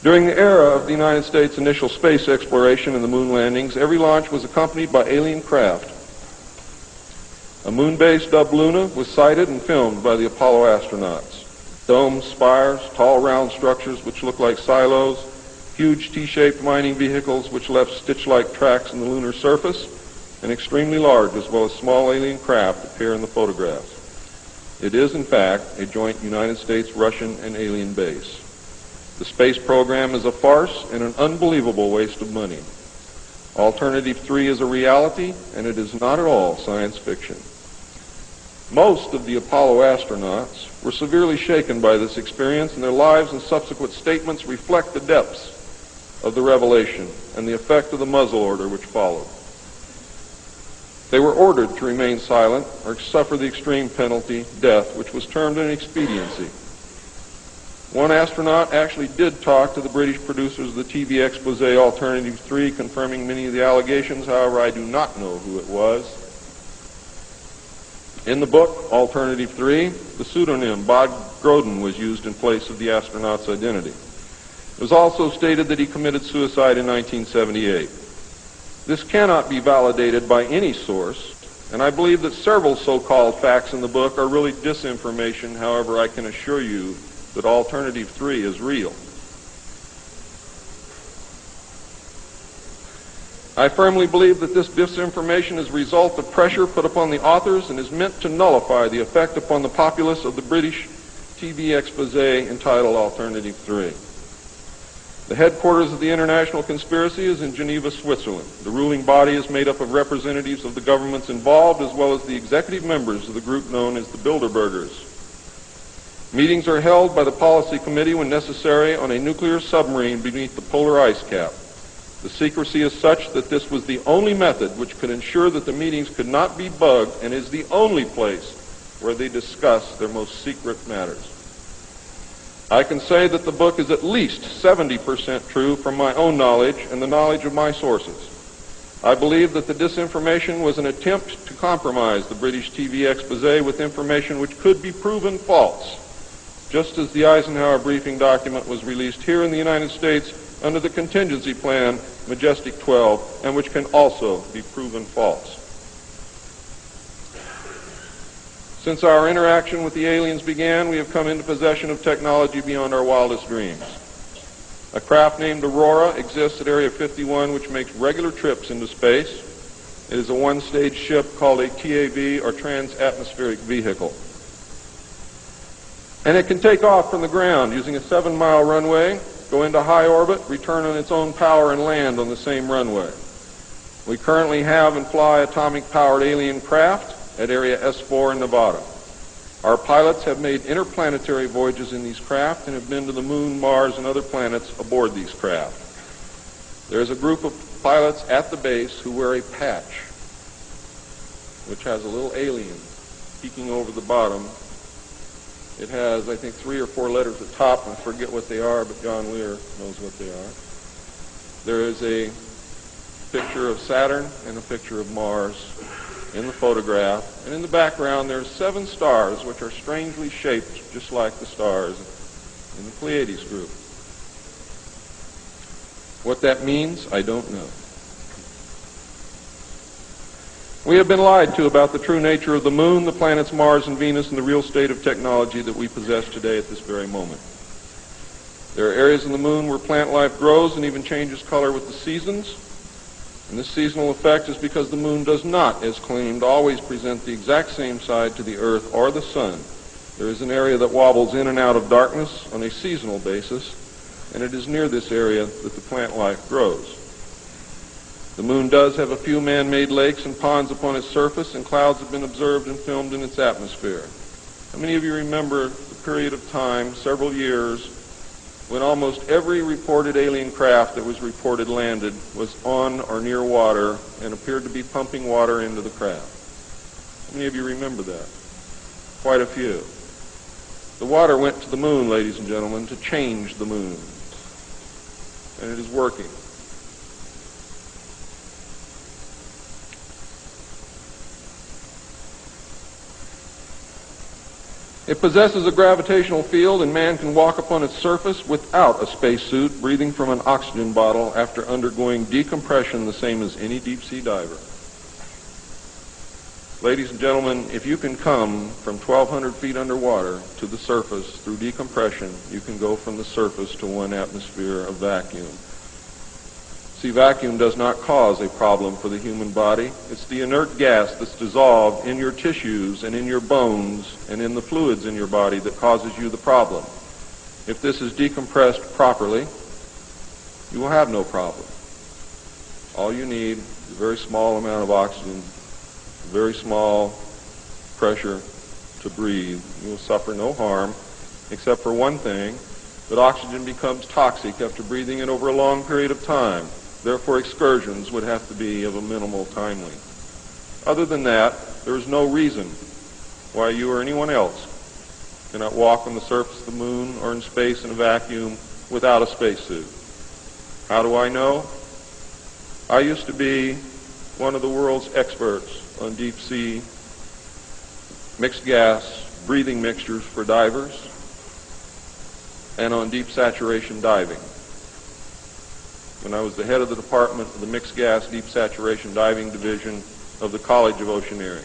During the era of the United States' initial space exploration and the moon landings, every launch was accompanied by alien craft. A moon base dubbed Luna was sighted and filmed by the Apollo astronauts. Domes, spires, tall round structures which look like silos, huge T-shaped mining vehicles which left stitch-like tracks in the lunar surface, and extremely large as well as small alien craft appear in the photographs. It is, in fact, a joint United States, Russian, and alien base. The space program is a farce and an unbelievable waste of money. Alternative 3 is a reality, and it is not at all science fiction. Most of the Apollo astronauts were severely shaken by this experience, and their lives and subsequent statements reflect the depths of the revelation and the effect of the muzzle order which followed. They were ordered to remain silent or suffer the extreme penalty, death, which was termed an expediency. One astronaut actually did talk to the British producers of the TV expose Alternative 3, confirming many of the allegations. However, I do not know who it was. In the book, Alternative 3, the pseudonym Bob Groden was used in place of the astronaut's identity. It was also stated that he committed suicide in 1978. This cannot be validated by any source, and I believe that several so-called facts in the book are really disinformation. However, I can assure you that Alternative 3 is real. I firmly believe that this disinformation is a result of pressure put upon the authors and is meant to nullify the effect upon the populace of the British TV expose entitled Alternative 3. The headquarters of the international conspiracy is in Geneva, Switzerland. The ruling body is made up of representatives of the governments involved as well as the executive members of the group known as the Bilderbergers. Meetings are held by the policy committee when necessary on a nuclear submarine beneath the polar ice cap. The secrecy is such that this was the only method which could ensure that the meetings could not be bugged and is the only place where they discuss their most secret matters. I can say that the book is at least 70% true from my own knowledge and the knowledge of my sources. I believe that the disinformation was an attempt to compromise the British TV expose with information which could be proven false, just as the Eisenhower briefing document was released here in the United States under the contingency plan Majestic 12, and which can also be proven false. Since our interaction with the aliens began, we have come into possession of technology beyond our wildest dreams. A craft named Aurora exists at Area 51, which makes regular trips into space. It is a one-stage ship called a TAV, or Trans-Atmospheric Vehicle. And it can take off from the ground using a 7-mile runway, go into high orbit, return on its own power, and land on the same runway. We currently have and fly atomic-powered alien craft at Area S4 in Nevada. Our pilots have made interplanetary voyages in these craft and have been to the Moon, Mars, and other planets aboard these craft. There is a group of pilots at the base who wear a patch, which has a little alien peeking over the bottom. It has, I think, 3 or 4 letters at the top. I forget what they are, but John Lear knows what they are. There is a picture of Saturn and a picture of Mars in the photograph. And in the background, there's 7 stars, which are strangely shaped just like the stars in the Pleiades group. What that means, I don't know. We have been lied to about the true nature of the moon, the planets Mars and Venus, and the real state of technology that we possess today at this very moment. There are areas in the moon where plant life grows and even changes color with the seasons. And this seasonal effect is because the moon does not, as claimed, always present the exact same side to the Earth or the sun. There is an area that wobbles in and out of darkness on a seasonal basis, and it is near this area that the plant life grows. The moon does have a few man-made lakes and ponds upon its surface, and clouds have been observed and filmed in its atmosphere. How many of you remember the period of time, several years, when almost every reported alien craft that was reported landed was on or near water and appeared to be pumping water into the craft? How many of you remember that? Quite a few. The water went to the moon, ladies and gentlemen, to change the moon. And it is working. It possesses a gravitational field, and man can walk upon its surface without a spacesuit, breathing from an oxygen bottle after undergoing decompression the same as any deep-sea diver. Ladies and gentlemen, if you can come from 1,200 feet underwater to the surface through decompression, you can go from the surface to 1 atmosphere of vacuum. See, vacuum does not cause a problem for the human body. It's the inert gas that's dissolved in your tissues and in your bones and in the fluids in your body that causes you the problem. If this is decompressed properly, you will have no problem. All you need is a very small amount of oxygen, a very small pressure to breathe. You will suffer no harm, except for one thing, that oxygen becomes toxic after breathing it over a long period of time. Therefore, excursions would have to be of a minimal time length. Other than that, there is no reason why you or anyone else cannot walk on the surface of the moon or in space in a vacuum without a spacesuit. How do I know? I used to be one of the world's experts on deep-sea mixed gas breathing mixtures for divers and on deep saturation diving. When I was the head of the department of the Mixed Gas Deep Saturation Diving Division of the College of Oceaneering.